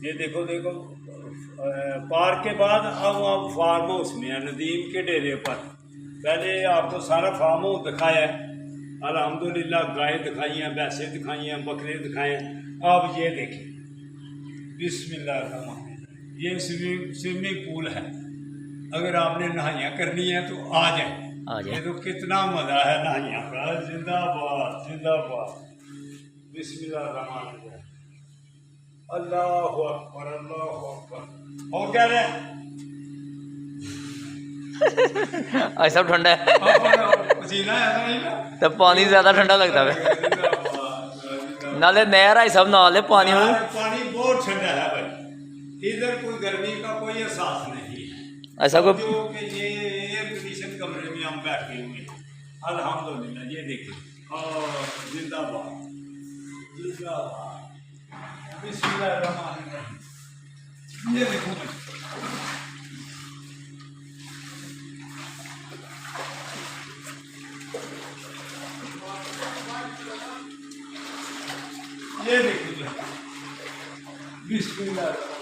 یہ دیکھو دیکھو پارک کے بعد اب آپ فارم ہاؤس میں ہیں ندیم کے ڈیرے پر. پہلے آپ کو سارا فارم ہاؤس دکھایا ہے، الحمدللہ گائے دکھائی ہیں، بھینسیں دکھائی ہیں، بکرے دکھائے ہیں. اب یہ دیکھیں بسم اللہ الرحمن الرحیم، یہ سوئمنگ پول ہے. اگر آپ نے نہائیاں کرنی ہیں تو آ جائیں. یہ تو کتنا مزہ ہے نہائیاں کا. زندہ باد زندہ باد. بسم اللہ الرحمن الرحیم. اللہ اکبر اللہ اکبر. اور کیا رہے آج سب ٹھنڈا ہے پسینہ ہے نا، تو پانی زیادہ ٹھنڈا لگتا ہے. نالے نہر آئی سب نالے پانی میں پانی بہت ٹھنڈا ہے بھائی. ادھر کوئی گرمی کا کوئی احساس نہیں ہے. ایسا کوئی جو کہ یہ ایئر کنڈیشن کمرے میں ہم بیٹھے ہوئے ہیں الحمدللہ. یہ دیکھیں اور زندہ باد زندہ باد. بسم اللہ الرحمن الرحیم. یہ دیکھو یہ دیکھیے بسم اللہ.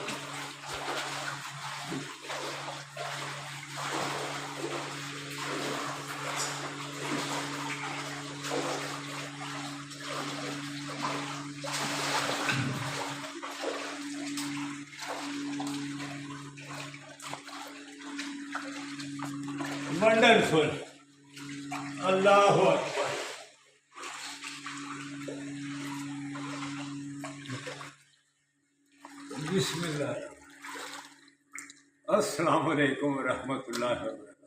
ونڈرفل. اللہ اکبر. بسم اللہ. السلام علیکم ورحمۃ اللہ وبرکاتہ.